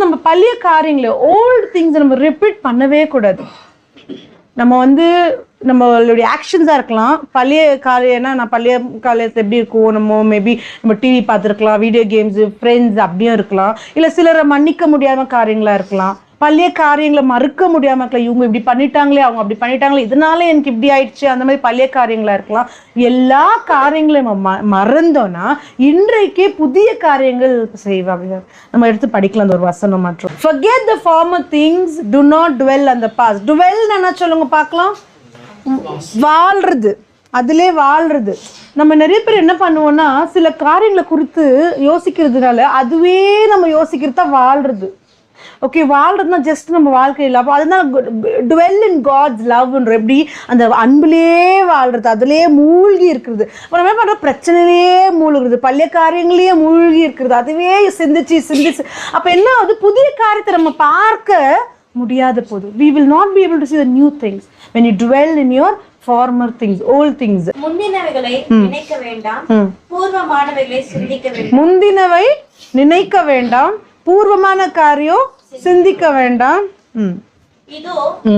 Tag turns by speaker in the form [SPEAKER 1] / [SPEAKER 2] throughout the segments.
[SPEAKER 1] நம்ம பழைய காரியங்களை ஓல்டு திங்ஸை நம்ம ரிப்பீட் பண்ணவே கூடாது. நம்ம நம்மளுடைய ஆக்ஷன்ஸாக இருக்கலாம். பழைய காரியம்னா நான் பழைய காலத்தில் எப்படி இருக்கும், மேபி நம்ம டிவி பார்த்துருக்கலாம், வீடியோ கேம்ஸு, ஃப்ரெண்ட்ஸ் அப்படியும் இருக்கலாம். இல்லை சிலரை மன்னிக்க முடியாத காரியங்களாக இருக்கலாம். பழைய காரியங்களை மறுக்க முடியாமல் இருக்கலாம். இவங்க இப்படி பண்ணிட்டாங்களே, அவங்க அப்படி பண்ணிட்டாங்களே, இதனால எனக்கு இப்படி ஆயிடுச்சு, அந்த மாதிரி பழைய காரியங்களாக இருக்கலாம். எல்லா காரியங்களையும் நம்ம மறந்தோன்னா இன்றைக்கே புதிய காரியங்கள் செய்வாங்க. நம்ம எடுத்து படிக்கலாம் அந்த ஒரு வசனம் மற்றும் forget the former things, do not dwell on the past. dwell என்ன சொல்லுங்க பார்க்கலாம்? வாழ்றது, அதிலே வாழ்றது. நம்ம நிறைய பேர் என்ன பண்ணுவோம்னா சில காரியங்களை குறித்து யோசிக்கிறதுனால அதுவே நம்ம யோசிக்கிறது தான் வாழ்றது. ஓகே, வாழ்றதுனா ஜஸ்ட் நம்ம வாழ்க்கையில் அப்போ அதுதான் டுவெல் இன் காட்ஸ் லவ்ன்ற, எப்படி அந்த அன்புலேயே வாழ்றது, அதுலேயே மூழ்கி இருக்கிறது. இப்போ நம்ம என்ன பண்ணுறோம், பிரச்சனையிலேயே மூழ்கிறது, பழைய காரியங்களையே மூழ்கி இருக்கிறது, அதுவே சிந்திச்சு அப்போ என்ன ஆகுது, புதிய காரியத்தை நம்ம பார்க்க முடியாத போது we will not be able to see the new things when you dwell in your former things, old things.
[SPEAKER 2] முந்தினவைகளை நினைக்க வேண்டாம், பூர்வமானவைகளை சிந்திக்க வேண்டாம்.
[SPEAKER 1] முந்தினவை நினைக்க வேண்டாம், பூர்வமான காரியம் சிந்திக்க வேண்டாம்.
[SPEAKER 2] இதோ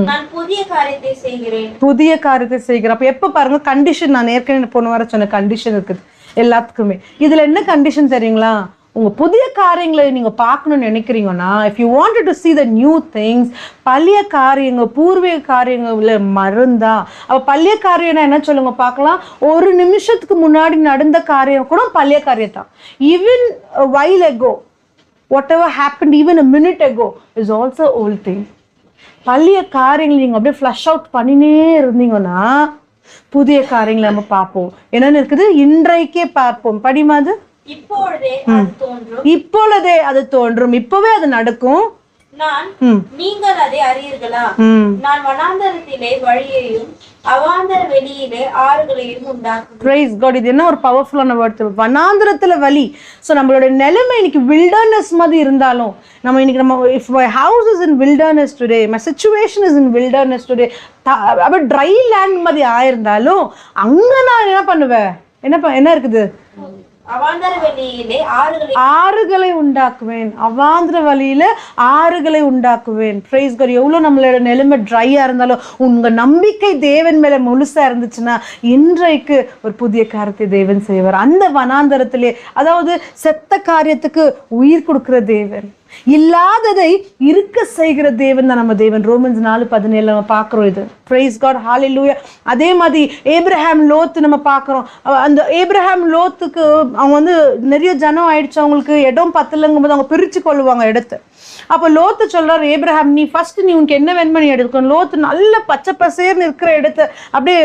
[SPEAKER 2] நான் புதிய காரியத்தை செய்கிறேன்.
[SPEAKER 1] புதிய காரியத்தை செய்கிறேன். அப்ப எப்ப பாருங்க கண்டிஷன், நான் ஏற்கனவே போன வாரம் சொன்ன கண்டிஷன் இருக்குது எல்லாத்துக்குமே. இதுல என்ன கண்டிஷன் தெரியுங்களா? உங்க புதிய காரியங்களை நீங்க பார்க்கணும்னு நினைக்கிறீங்கன்னா, if you wanted to see the new things, பழைய காரியங்கள் பூர்வீக காரியங்கள மறந்தா, அப்ப பழைய காரியம்னா என்ன சொல்லுங்க பார்க்கலாம். ஒரு நிமிஷத்துக்கு முன்னாடி நடந்த காரியம் கூட பழைய காரியத்தான். even a while ago, whatever happened even a minute ago is also old thing. பழைய காரியங்களை நீங்க அப்படியே ஃப்ளஷ் அவுட் பண்ணினே இருந்தீங்கன்னா புதிய காரியங்களை நம்ம பார்ப்போம். என்னன்னு இருக்குது, இன்றைக்கே பார்ப்போம். படிமாது இப்பொழுதே அது தோன்றும், இப்பவே அது நடக்கும்.
[SPEAKER 2] நீங்கள் அதை அறியீர்களா? நான் வனாந்தரத்திலே வழியையும் அவாந்தர வெளியிலே ஆறுகளையும் உண்டாக்குவேன்.
[SPEAKER 1] Praise God. இது என்ன ஒரு பவர்ஃபுல்லான வேர்ட். வனாந்தரத்துல வழி. ஸோ நம்மளோட நிலைமை இன்னைக்கு வில்டர்னஸ் மாதிரி இருந்தாலும், நம்ம இன்னைக்கு if my house is in wilderness today, my situation is in wilderness today, அப்ப ட்ரை லேண்ட் மாதிரி ஆயிருந்தாலும் அங்க நான் என்ன பண்ணுவேன், என்ன இருக்குது, ஆறுகளை உண்டாக்குவேன். அவாந்திர வழியில ஆறுகளை உண்டாக்குவேன். Price God. எவ்வளவு நம்மளோட நிலைமை ட்ரையா இருந்தாலும் உங்க நம்பிக்கை தேவன் மேல முழுசா இருந்துச்சுன்னா இன்றைக்கு ஒரு புதிய காரியத்தை தேவன் செய்வார். அந்த வனாந்தரத்திலே, அதாவது செத்த காரியத்துக்கு உயிர் கொடுக்கிற தேவன், இல்லாததை இருக்க செய்கிற தேவன் தான் நம்ம தேவன். ரோமன்ஸ் 4:17 நம்ம பார்க்கிறோம் இது. பிரைஸ் காட், ஹalleluya. அதே மாதிரி ஏப்ரஹாம் லோத் நம்ம பார்க்கிறோம். அந்த ஏப்ரஹாம் லோத்துக்கு அவங்க நிறைய ஜனம் ஆயிடுச்சு, அவங்களுக்கு இடம் பத்தலங்கும் போது அவங்க பிரிச்சு கொள்ளுவாங்க இடத்த. அப்போ லோத்து சொல்றாரு, ஏப்ரஹாம் நீ ஃபர்ஸ்ட் உனக்கு என்ன வேணுமோ நீ எடுக்கணும். லோத்து நல்ல பச்சை பசேர்னு இருக்கிற இடத்த, அப்படியே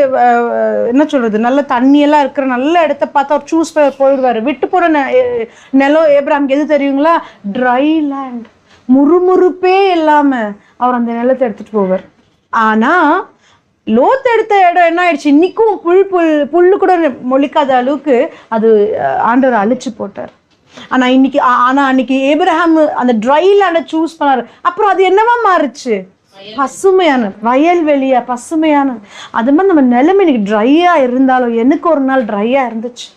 [SPEAKER 1] என்ன சொல்றது, நல்ல தண்ணியெல்லாம் இருக்கிற நல்ல இடத்த பார்த்து அவர் சூஸ் போயிடுவாரு. விட்டு போற நிலம் ஏப்ரஹாம்க்கு எது தெரியுங்களா? ட்ரை லேண்ட், முறுமுறுப்பே இல்லாம அவர் அந்த நிலத்தை எடுத்துட்டு போவார். ஆனா லோத் எடுத்த இடம் என்ன ஆயிடுச்சு, இன்னைக்கும் புல்லு கூட மொழிக்காத அளவுக்கு அது ஆண்டவர் அழிச்சு போட்டார். அன்னைக்கு ஏப்ரஹாம் அந்த ட்ரை லேண்டை சூஸ் பண்ணாரு. அப்புறம் அது என்னவா மாறுச்சு, பசுமையான வயல்வெளியா, பசுமையான. அது மாதிரி நம்ம நிலைமை இன்னைக்கு ட்ரையா இருந்தாலும், எனக்கு ஒரு நாள் ட்ரையா இருந்துச்சு,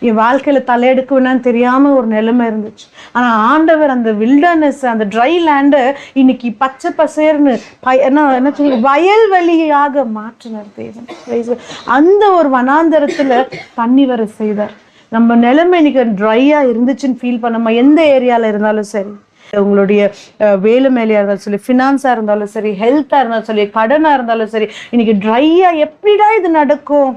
[SPEAKER 1] என் வாழ்க்கையில தலையெடுக்க வேணான்னு தெரியாம ஒரு நிலைமை இருந்துச்சு. ஆனா ஆண்டவர் அந்த வில்டர்னஸ், அந்த ட்ரை லேண்டை இன்னைக்கு பச்சை பசேர்னு என்ன சொல்ல வயல்வெளியாக மாற்றினார் தேவன். அந்த ஒரு வனாந்தரத்துல தண்ணி வர செய்தார். நம்ம நிலைமை இன்னைக்கு ட்ரையா இருந்துச்சுன்னு ஃபீல் பண்ணாம, எந்த ஏரியால இருந்தாலும் சரி, உங்களுடைய வேலை மேலையா இருந்தாலும் சரி, ஃபினான்ஸா இருந்தாலும் சரி, ஹெல்த்தா இருந்தாலும் சரி, கடனா இருந்தாலும் சரி, இன்னைக்கு ட்ரையா எப்படிடா இது நடக்கும்,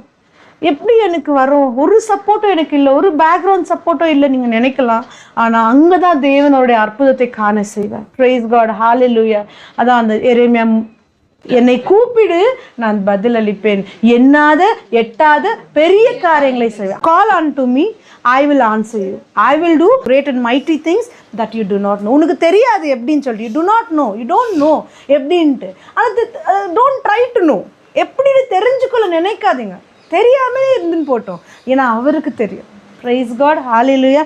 [SPEAKER 1] எப்படி எனக்கு வரும், ஒரு சப்போர்ட்டும் எனக்கு இல்லை, ஒரு பேக்ரவுண்ட் சப்போர்ட்டும் இல்லை நீங்க நினைக்கலாம். ஆனா அங்கதான் தேவனுடைய அற்புதத்தை காண செய்வார். பிரைஸ் காட், ஹalleluya. அதான் அந்த எரேமியா, என்னை கூப்பிடு நான் பதில் அளிப்பேன், எண்ணாத எட்டாத பெரிய காரியங்களை செய்வேன். Call unto me, I will answer you. I will do great and mighty things that you do not know. உனக்கு தெரியாது எப்படின்னு சொல்லிட்டு, you do not know, you don't know எப்படின்ட்டு. அது don't try to know. எப்படின்னு தெரிஞ்சுக்கொள்ள நினைக்காதீங்க, தெரியாமலே இருந்துன்னு போட்டோம், ஏன்னா அவருக்கு தெரியும். பிரைஸ் காட், ஹalleluya.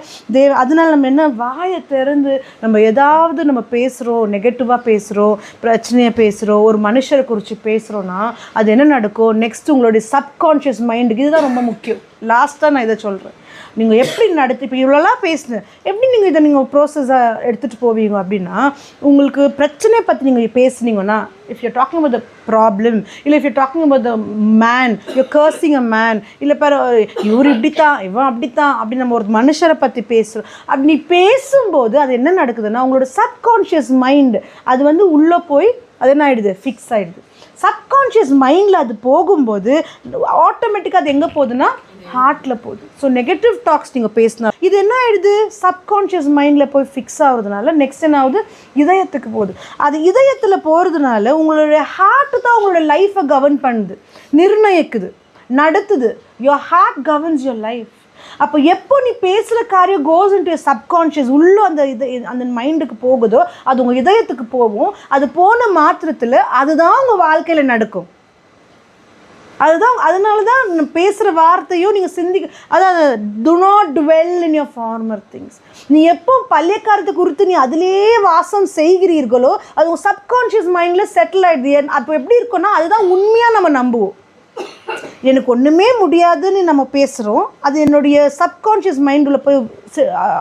[SPEAKER 1] அதனால நம்ம என்ன, வாயை திறந்து நம்ம ஏதாவது நம்ம பேசுகிறோம், நெகட்டிவாக பேசுகிறோம், பிரச்சனையை பேசுகிறோம், ஒரு மனுஷரை குறித்து பேசுகிறோன்னா அது என்ன நடக்கும், நெக்ஸ்ட் உங்களுடைய சப்கான்ஷியஸ் மைண்டுக்கு, இதுதான் ரொம்ப முக்கியம். லாஸ்ட்டாக நான் இதை சொல்கிறேன், நீங்கள் எப்படி நடத்தி இப்போ இவ்வளோலாம் பேசுனேன், எப்படி நீங்கள் இதை நீங்கள் ப்ரோசஸாக எடுத்துகிட்டு போவீங்க அப்படின்னா, உங்களுக்கு பிரச்சனையை பற்றி நீங்கள் பேசுனீங்கன்னா, if you talking about the problem, இல்லை if you talking about the man, you cursing a man, இல்லை இவர் இப்படித்தான் இவன் அப்படித்தான் அப்படி நம்ம ஒரு மனுஷரை பற்றி பேசுகிறோம். அப்படி பேசும்போது அது என்ன நடக்குதுன்னா, உங்களோட சப்கான்ஷியஸ் மைண்டு அது வந்து உள்ளே போய் அது என்ன ஆகிடுது, ஃபிக்ஸ் ஆகிடுது. சப்கான்ஷியஸ் மைண்டில் அது போகும்போது ஆட்டோமேட்டிக்காக அது எங்கே போகுதுன்னா ஹார்ட்டில் போகுது. ஸோ நெகட்டிவ் டாக்ஸ் நீங்கள் பேசினா இது என்ன ஆகிடுது, சப்கான்ஷியஸ் மைண்டில் போய் ஃபிக்ஸ் ஆகுறதுனால நெக்ஸ்ட் என்ன ஆகுது, இதயத்துக்கு போகுது. அது இதயத்தில் போகிறதுனால உங்களுடைய ஹார்ட்டு தான் உங்களோட லைஃப்பை கவர்ன் பண்ணுது, நிர்ணயிக்குது, நடத்துது. Your heart governs your life. அப்போ எப்போ நீ பேசுகிற காரியம் கோஸ் இன்டு யுவர் சப்கான்ஷியஸ், உள்ளே அந்த மைண்டுக்கு போகுதோ அது உங்கள் இதயத்துக்கு போகும். அது போன மாத்திரத்தில் அதுதான் உங்கள் வாழ்க்கையில் நடக்கும். அதுதான், அதனால தான் பேசுகிற வார்த்தையும் நீங்கள் அதாவது do not dwell in your former things. நீ எப்போ பழைய காலத்தை குறித்து நீ அதிலேயே வாசம் செய்கிறீர்களோ அது உங்கள் சப்கான்ஷியஸ் மைண்டில் செட்டில் ஆகிடுது. அப்போ எப்படி இருக்குன்னா அதுதான் உண்மையாக நம்ம நம்புவோம். எனக்கு ஒன்றுமே முடியாதுன்னு நம்ம பேசுகிறோம், அது என்னுடைய சப்கான்ஷியஸ் மைண்டில் போய்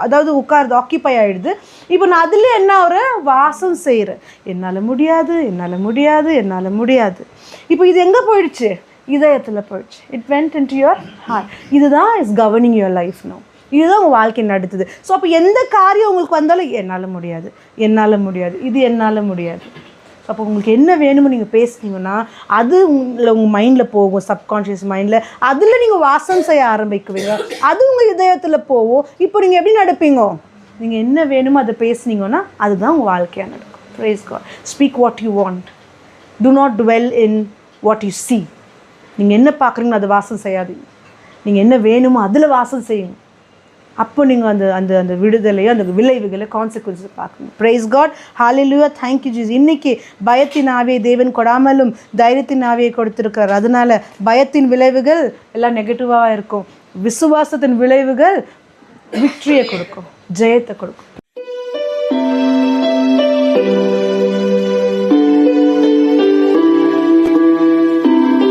[SPEAKER 1] அதாவது உட்காருது, ஆக்கியபை ஆகிடுது. இப்போ நான் அதில் என்ன ஒரு வாசம் செய்கிறேன், என்னால் முடியாது, என்னால் முடியாது, என்னால் முடியாது. இப்போ இது எங்கே போயிடுச்சு, இதயத்தில் போயிடுச்சு. It went into your heart. இதுதான் is governing your life no. இதுதான் உங்கள் வாழ்க்கை நடத்துது. ஸோ அப்போ எந்த காரியம் உங்களுக்கு வந்தாலும் என்னால் முடியாது, என்னால் முடியாது, இது என்னால் முடியாது. அப்போ உங்களுக்கு என்ன வேணுமோ நீங்கள் பேசுனீங்கன்னா அது உங்கள் மைண்டில் போகும், சப்கான்ஷியஸ் மைண்டில். அதில் நீங்கள் வாசம் செய்ய ஆரம்பிக்குவீங்க, அது உங்கள் இதயத்தில் போகும். இப்போ நீங்கள் எப்படி நடப்பீங்க, நீங்கள் என்ன வேணுமோ அதை பேசுனீங்கன்னா அதுதான் உங்கள் வாழ்க்கையாக நடக்கும். Praise God. Speak what you want, do not dwell in what you see. நீங்கள் என்ன பார்க்குறீங்களோ அதை வாசம் செய்யாதீங்க, நீங்கள் என்ன வேணுமோ அதில் வாசம் செய்யுங்க. அப்போ நீங்கள் அந்த அந்த அந்த விடுதலையோ அந்த விளைவுகளை கான்சிக்வன்ஸை பார்க்கணும். Praise God. Hallelujah. Thank you Jesus. இன்றைக்கி பயத்தின் ஆவியை தேவன் கொடாமலும் தைரியத்தின் ஆவியை கொடுத்துருக்கார். அதனால் பயத்தின் விளைவுகள் எல்லாம் நெகட்டிவாக இருக்கும், விசுவாசத்தின் விளைவுகள் விக்டரியை கொடுக்கும், ஜெயத்தை கொடுக்கும்.